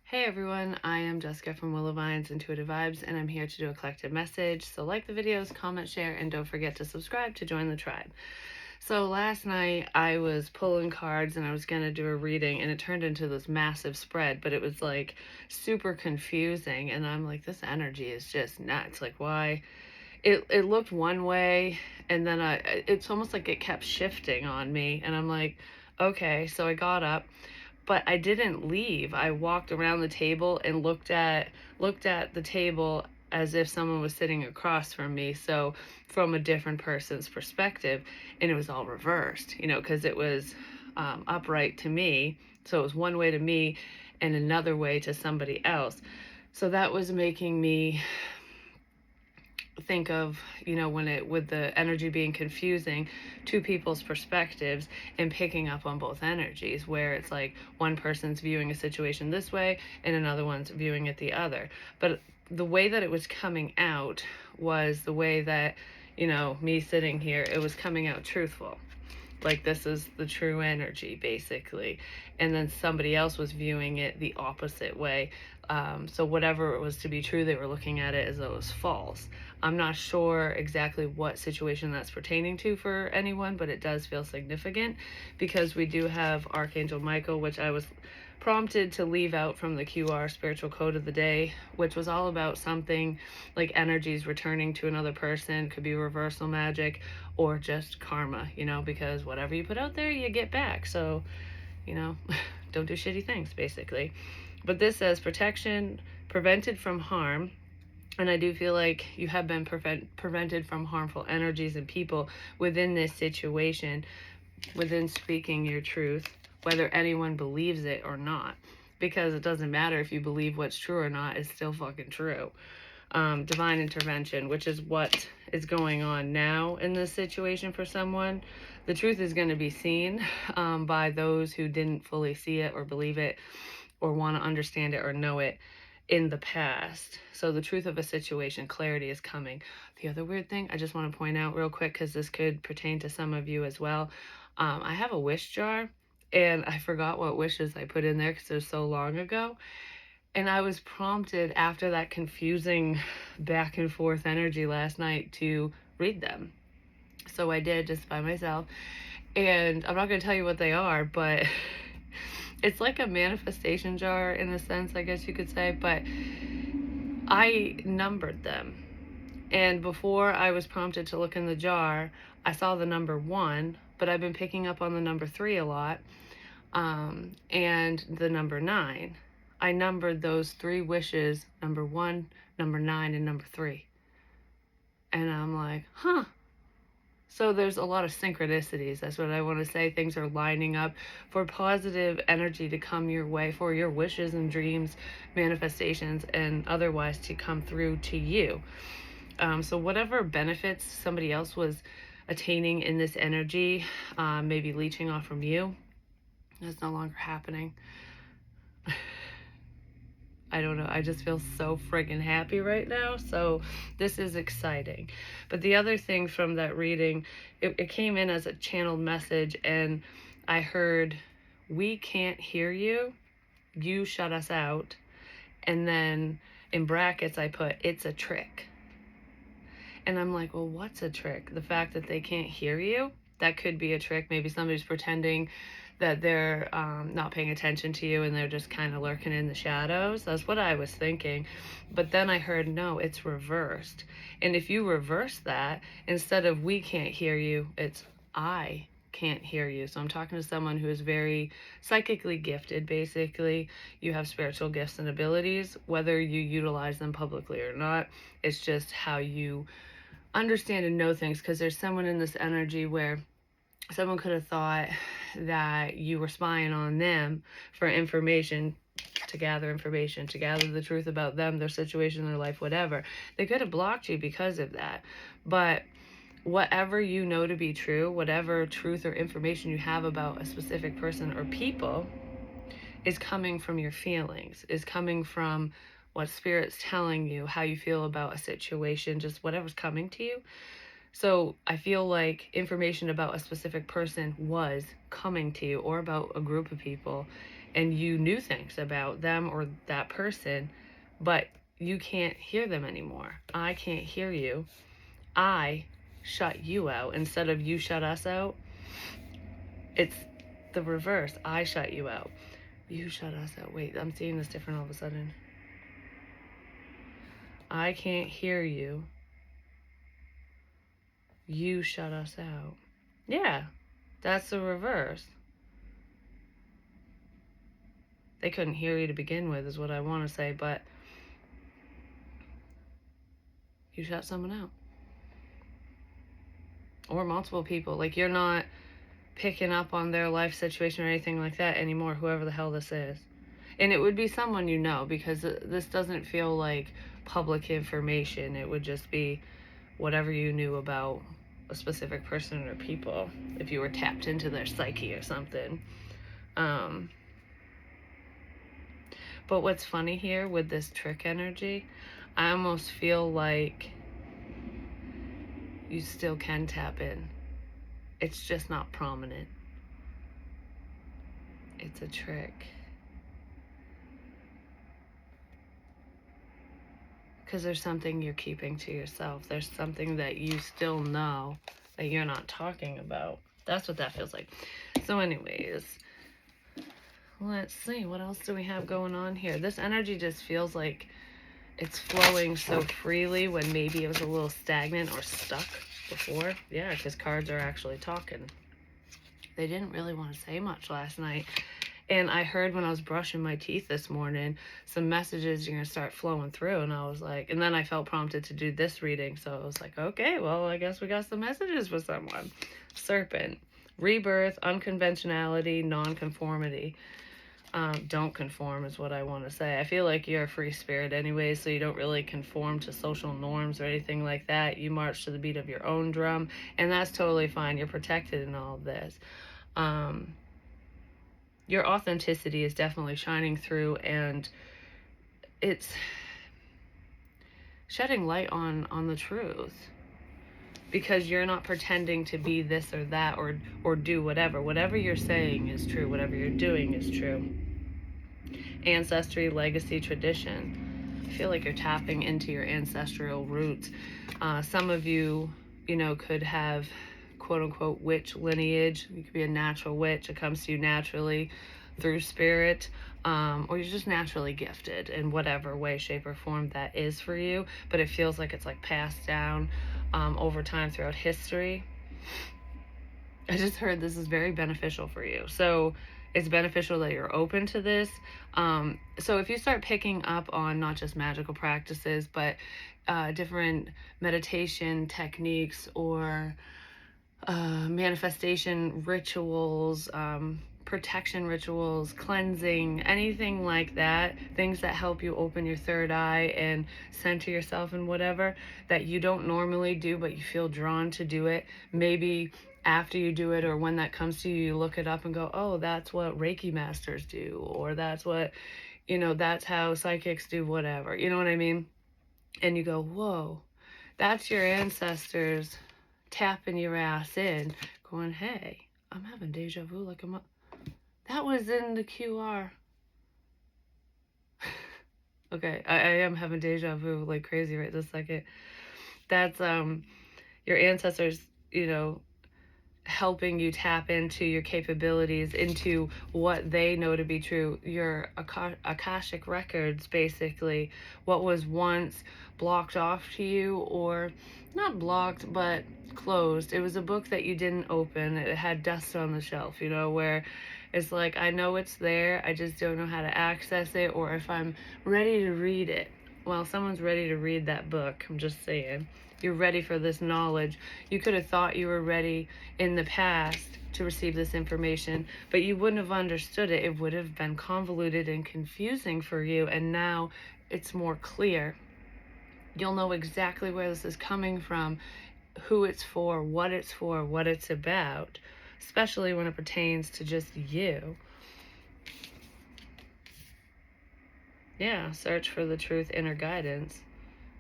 Hey everyone, I am Jessica from Willow Vine's Intuitive Vibes, and I'm here to do a collective message. So like the videos, comment, share, and don't forget to subscribe to join the tribe. So last night I was pulling cards and I was going to do a reading, and it turned into this massive spread, but it was like super confusing, and I'm like, this energy is just nuts. Like, why? It looked one way, and then it's almost like it kept shifting on me, and I'm like, okay. So I got up, but I didn't leave. I walked around the table and looked at the table as if someone was sitting across from me, so from a different person's perspective, and it was all reversed, because it was upright to me, so it was one way to me and another way to somebody else. So that was making me think of, when it with the energy being confusing, two people's perspectives, and picking up on both energies, where it's like one person's viewing a situation this way and another one's viewing it the other. But the way that it was coming out was the way that, me sitting here, it was coming out truthful, like this is the true energy basically, and then somebody else was viewing it the opposite way. So whatever it was to be true, they were looking at it as though it was false. I'm not sure exactly what situation that's pertaining to for anyone, but it does feel significant because we do have Archangel Michael, which I was prompted to leave out from the QR spiritual code of the day, which was all about something like energies returning to another person. Could be reversal magic or just karma, because whatever you put out there, you get back. So, you know, don't do shitty things, basically. But this says protection, prevented from harm. And I do feel like you have been prevented from harmful energies and people within this situation, within speaking your truth, whether anyone believes it or not. Because it doesn't matter if you believe what's true or not, it's still fucking true. Divine intervention, which is what is going on now in this situation for someone. The truth is going to be seen by those who didn't fully see it or believe it or want to understand it or know it in the past. So the truth of a situation, clarity is coming. The other weird thing I just want to point out real quick, because this could pertain to some of you as well. I have a wish jar, and I forgot what wishes I put in there because it was so long ago. And I was prompted after that confusing back and forth energy last night to read them. So I did, just by myself. And I'm not going to tell you what they are, but it's like a manifestation jar in a sense, I guess you could say. But I numbered them. And before I was prompted to look in the jar, I saw the number 1, but I've been picking up on the number 3 a lot, and the number 9. I numbered those 3 wishes, number 1, number 9, and number 3. And I'm like, huh. So there's a lot of synchronicities. That's what I want to say. Things are lining up for positive energy to come your way, for your wishes and dreams, manifestations, and otherwise to come through to you. So whatever benefits somebody else was attaining in this energy, maybe leeching off from you, that's no longer happening. I don't know. I just feel so friggin' happy right now. So this is exciting. But the other thing from that reading, it came in as a channeled message, and I heard, "We can't hear you. You shut us out." And then in brackets, I put, "It's a trick." And I'm like, well, what's a trick? The fact that they can't hear you? That could be a trick. Maybe somebody's pretending that they're not paying attention to you and they're just kind of lurking in the shadows. That's what I was thinking. But then I heard, no, it's reversed. And if you reverse that, instead of "we can't hear you," it's "I can't hear you." So I'm talking to someone who is very psychically gifted, basically. You have spiritual gifts and abilities, whether you utilize them publicly or not. It's just how you understand and know things, because there's someone in this energy where someone could have thought that you were spying on them for information, to gather information, to gather the truth about them, their situation, their life, whatever. They could have blocked you because of that. But whatever you know to be true, whatever truth or information you have about a specific person or people, is coming from your feelings, is coming from what Spirit's telling you, how you feel about a situation, just whatever's coming to you. So I feel like information about a specific person was coming to you, or about a group of people, and you knew things about them or that person, but you can't hear them anymore. I can't hear you. I shut you out instead of you shut us out. It's the reverse. I shut you out. You shut us out. Wait, I'm seeing this different all of a sudden. I can't hear you. You shut us out. Yeah, that's the reverse. They couldn't hear you to begin with, is what I want to say, but you shut someone out. Or multiple people. Like, you're not picking up on their life situation or anything like that anymore, whoever the hell this is. And it would be someone you know, because this doesn't feel like public information. It would just be whatever you knew about a specific person or people, if you were tapped into their psyche or something. But what's funny here with this trick energy, I almost feel like you still can tap in. It's just not prominent. It's a trick. Because there's something you're keeping to yourself. There's something that you still know that you're not talking about. That's what that feels like. So anyways, let's see. What else do we have going on here? This energy just feels like it's flowing so freely when maybe it was a little stagnant or stuck before. Yeah, because cards are actually talking. They didn't really want to say much last night. And I heard when I was brushing my teeth this morning, some messages are going to start flowing through. And I was like, and then I felt prompted to do this reading. So I was like, okay, well, I guess we got some messages for someone. Serpent, rebirth, unconventionality, nonconformity. Don't conform is what I want to say. I feel like you're a free spirit anyway, so you don't really conform to social norms or anything like that. You march to the beat of your own drum, and that's totally fine. You're protected in all of this. Your authenticity is definitely shining through, and it's shedding light on the truth, because you're not pretending to be this or that or do whatever you're saying is true, whatever you're doing is true. Ancestry, legacy, tradition. I feel like you're tapping into your ancestral roots. Some of you, could have quote unquote witch lineage. You could be a natural witch. It comes to you naturally through spirit, or you're just naturally gifted in whatever way, shape, or form that is for you. But it feels like it's like passed down over time throughout history. I just heard this is very beneficial for you. So it's beneficial that you're open to this. So if you start picking up on not just magical practices, but different meditation techniques or manifestation rituals, protection rituals, cleansing, anything like that, things that help you open your third eye and center yourself in whatever that you don't normally do, but you feel drawn to do it. Maybe after you do it, or when that comes to you, you look it up and go, oh, that's what Reiki masters do, or that's what, that's how psychics do whatever. You know what I mean? And you go, whoa, that's your ancestors tapping your ass in, going, hey, I'm having deja vu, like that was in the QR. Okay, I am having deja vu like crazy right this second. That's your ancestors, helping you tap into your capabilities, into what they know to be true. Your Akashic records, basically, what was once blocked off to you, or not blocked, but closed. It was a book that you didn't open. It had dust on the shelf, where it's like, I know it's there, I just don't know how to access it, or if I'm ready to read it. Well, someone's ready to read that book. I'm just saying. You're ready for this knowledge. You could have thought you were ready in the past to receive this information, but you wouldn't have understood it. It would have been convoluted and confusing for you, and now it's more clear. You'll know exactly where this is coming from, who it's for, what it's about, especially when it pertains to just you. Yeah, search for the truth, inner guidance.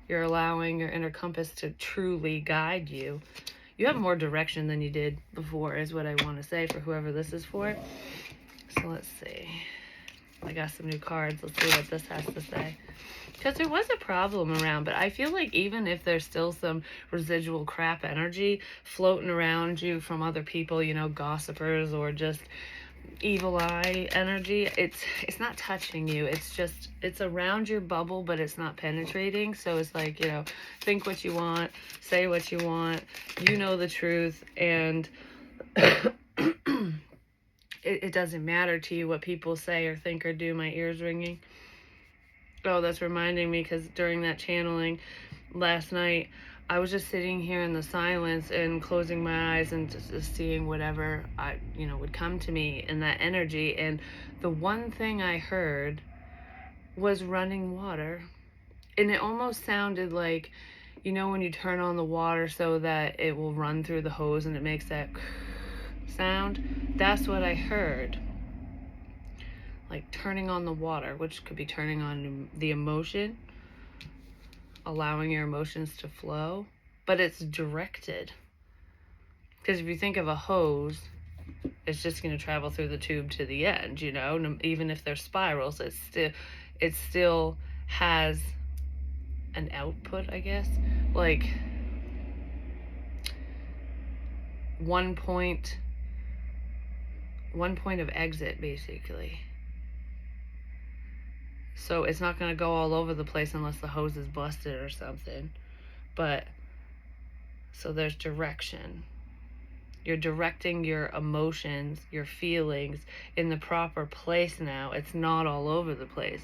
You're allowing your inner compass to truly guide you. You have more direction than you did before, is what I want to say for whoever this is for. So let's see. I got some new cards. Let's see what this has to say. Because there was a problem around, but I feel like even if there's still some residual crap energy floating around you from other people, you know, gossipers or just evil eye energy, it's not touching you. It's around your bubble, but it's not penetrating. So it's like, you know, think what you want, say what you want, you know the truth, and it doesn't matter to you what people say or think or do. My ears ringing. Oh, that's reminding me, because during that channeling last night, I was just sitting here in the silence and closing my eyes and just seeing whatever would come to me in that energy. And the one thing I heard was running water. And it almost sounded like, you know, when you turn on the water so that it will run through the hose and it makes that sound. That's what I heard. Like turning on the water, which could be turning on the emotion, allowing your emotions to flow, but it's directed. Because if you think of a hose, it's just going to travel through the tube to the end, you know, even if there's spirals, it still has an output, I guess, like one point of exit, basically. So it's not going to go all over the place unless the hose is busted or something. But so there's direction. You're directing your emotions, your feelings in the proper place now. It's not all over the place.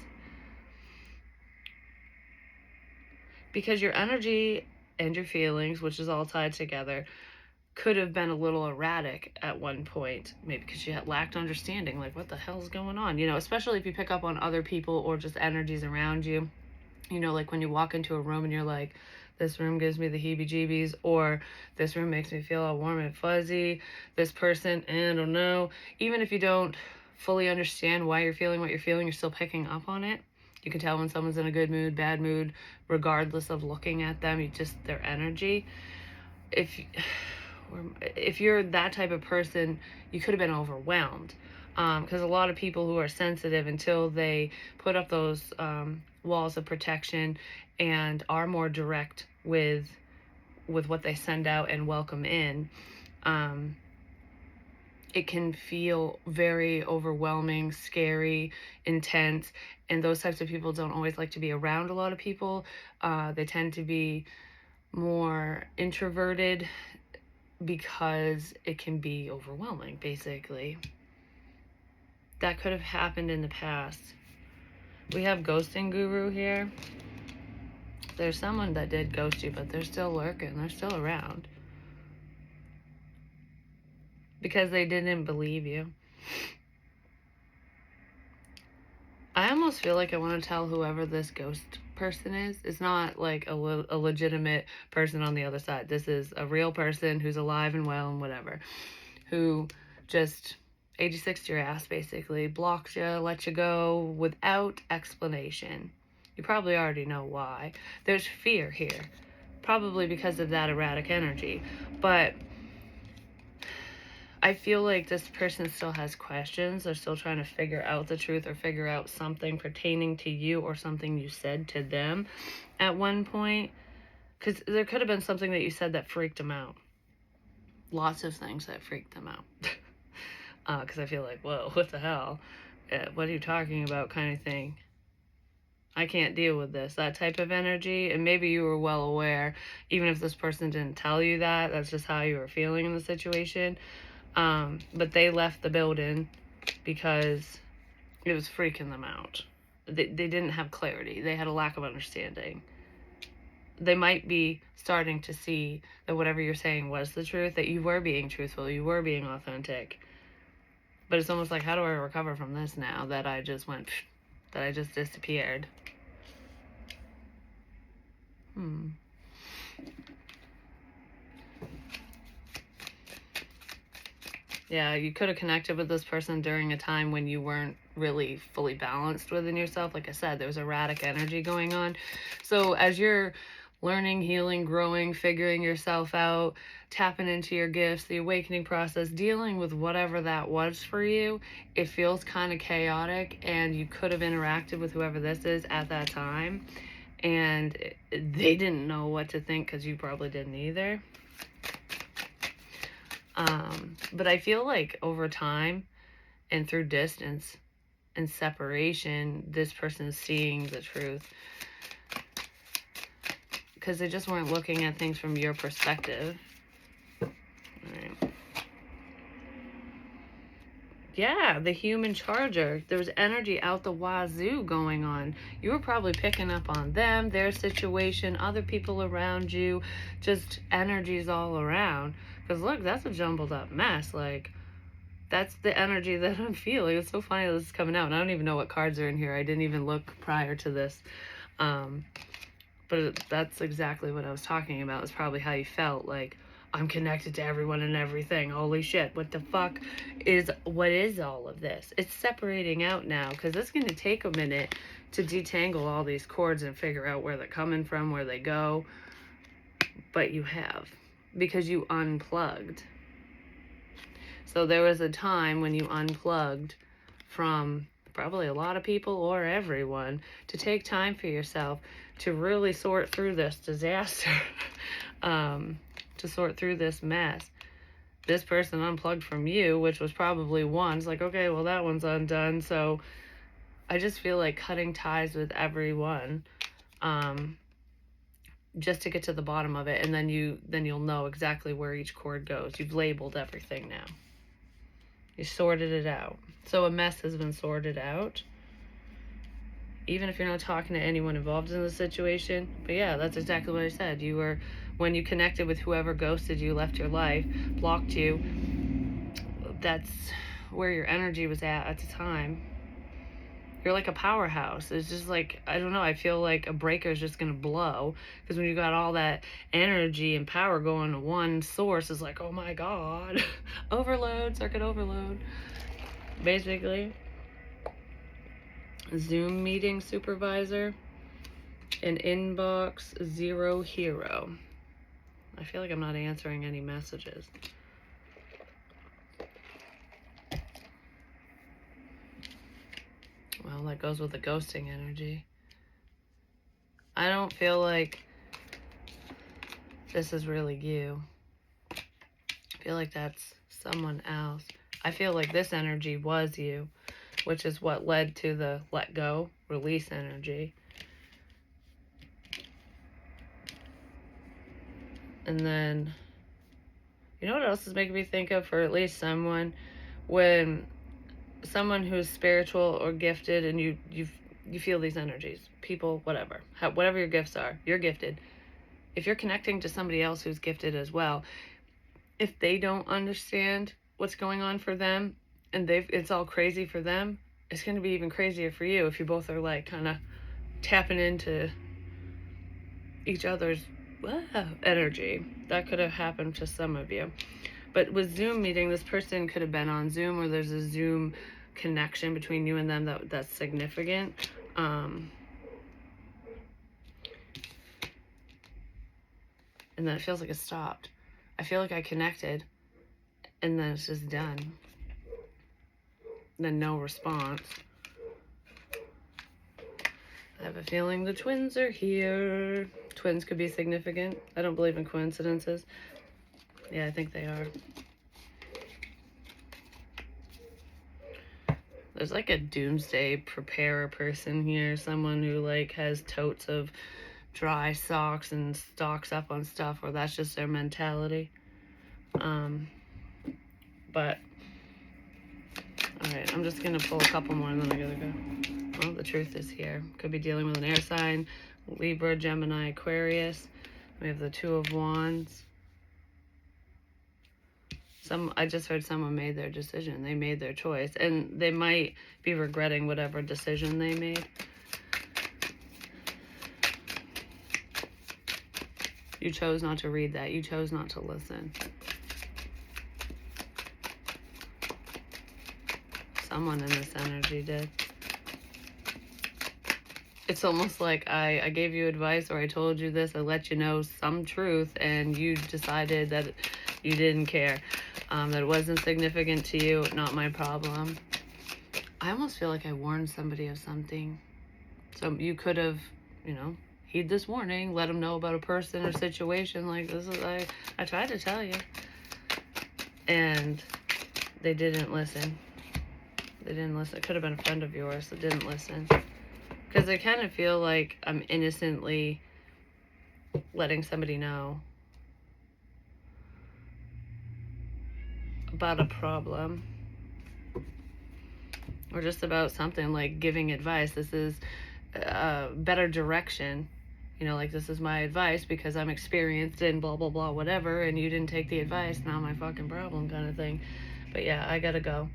Because your energy and your feelings, which is all tied together, could have been a little erratic at one point, maybe because you had lacked understanding, like what the hell's going on, you know, especially if you pick up on other people or just energies around you, you know, like when you walk into a room and you're like, this room gives me the heebie-jeebies, or this room makes me feel all warm and fuzzy, this person, I don't know. Even if you don't fully understand why you're feeling what you're feeling, you're still picking up on it. You can tell when someone's in a good mood, bad mood, regardless of looking at them, their energy. If you're that type of person, you could have been overwhelmed, because a lot of people who are sensitive, until they put up those walls of protection and are more direct with what they send out and welcome in, it can feel very overwhelming, scary, intense, and those types of people don't always like to be around a lot of people. They tend to be more introverted, because it can be overwhelming, basically. That could have happened in the past. We have ghosting guru here. There's someone that did ghost you, but they're still lurking. They're still around. Because they didn't believe you. I almost feel like I want to tell whoever this ghost person is. It's not like a legitimate person on the other side. This is a real person who's alive and well and whatever, who just 86'd your ass, basically, blocked you, let you go without explanation. You probably already know why. There's fear here, probably because of that erratic energy, but I feel like this person still has questions. They're still trying to figure out the truth, or figure out something pertaining to you or something you said to them at one point. Because there could have been something that you said that freaked them out. Lots of things that freaked them out. Because I feel like, whoa, what the hell? What are you talking about, kind of thing. I can't deal with this, that type of energy. And maybe you were well aware, even if this person didn't tell you that, that's just how you were feeling in the situation. But they left the building because it was freaking them out. They didn't have clarity. They had a lack of understanding. They might be starting to see that whatever you're saying was the truth, that you were being truthful, you were being authentic. But it's almost like, how do I recover from this now that I just disappeared? Yeah, you could have connected with this person during a time when you weren't really fully balanced within yourself. Like I said, there was erratic energy going on. So as you're learning, healing, growing, figuring yourself out, tapping into your gifts, the awakening process, dealing with whatever that was for you. It feels kind of chaotic, and you could have interacted with whoever this is at that time, and they didn't know what to think because you probably didn't either. But I feel like over time and through distance and separation, this person is seeing the truth, because they just weren't looking at things from your perspective. All right. Yeah, the human charger. There was energy out the wazoo going on. You were probably picking up on them, their situation, other people around you, just energies all around. Because look, that's a jumbled up mess. Like, that's the energy that I'm feeling. It's so funny that this is coming out. And I don't even know what cards are in here. I didn't even look prior to this. But that's exactly what I was talking about. It's probably how you felt. Like, I'm connected to everyone and everything. Holy shit, what the fuck what is all of this? It's separating out now, because it's going to take a minute to detangle all these cords and figure out where they're coming from, where they go. But you have, because you unplugged. So there was a time when you unplugged from probably a lot of people or everyone to take time for yourself to really sort through this disaster, to sort through this mess. This person unplugged from you, which was probably one. It's like, okay, well, that one's undone. So I just feel like cutting ties with everyone, just to get to the bottom of it. And then you'll know exactly where each cord goes. You've labeled everything now. You sorted it out. So a mess has been sorted out, even if you're not talking to anyone involved in the situation. But yeah, that's exactly what I said. You were, when you connected with whoever ghosted you, left your life, blocked you, that's where your energy was at the time. You're like a powerhouse. It's just like, I don't know, I feel like a breaker is just gonna blow, because when you got all that energy and power going to one source, it's like, oh my god. Overload, circuit overload, basically. Zoom meeting supervisor, an inbox 0 hero. I feel like I'm not answering any messages. Well, that goes with the ghosting energy. I don't feel like this is really you. I feel like that's someone else. I feel like this energy was you, which is what led to the let go, release energy. And then, you know what else is making me think of, for at least someone, when someone who's spiritual or gifted, and you feel these energies, people, whatever, whatever your gifts are, you're gifted. If you're connecting to somebody else who's gifted as well, if they don't understand what's going on for them, and it's all crazy for them, it's going to be even crazier for you if you both are like kind of tapping into each other's energy. That could have happened to some of you. But with Zoom meeting, this person could have been on Zoom, or there's a Zoom connection between you and them that's significant. And then it feels like it stopped. I feel like I connected, and then it's just done. Then no response. I have a feeling the twins are here. Twins could be significant. I don't believe in coincidences. Yeah, I think they are. There's like a doomsday preparer person here. Someone who like has totes of dry socks and stocks up on stuff, or that's just their mentality. But alright, I'm just gonna pull a couple more and then I gotta go. Well, the truth is here. Could be dealing with an air sign, Libra, Gemini, Aquarius. We have the Two of Wands. I just heard someone made their decision. They made their choice, and they might be regretting whatever decision they made. You chose not to read that. You chose not to listen. Someone in this energy did. It's almost like I gave you advice, or I told you this, I let you know some truth, and you decided that you didn't care, that it wasn't significant to you, not my problem. I almost feel like I warned somebody of something. So you could have, you know, heed this warning, let them know about a person or situation. Like, this is, I tried to tell you. And they didn't listen. They didn't listen. It could have been a friend of yours that didn't listen. Because I kind of feel like I'm innocently letting somebody know about a problem, or just about something, like giving advice. This is a better direction. You know, like, this is my advice because I'm experienced in blah, blah, blah, whatever, and you didn't take the advice, not my fucking problem, kind of thing. But yeah, I gotta go.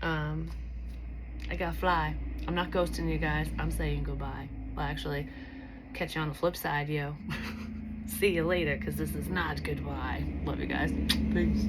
I gotta fly. I'm not ghosting you guys. I'm saying goodbye. Well, actually, catch you on the flip side, yo. See you later, because this is not goodbye. Love you guys. Peace.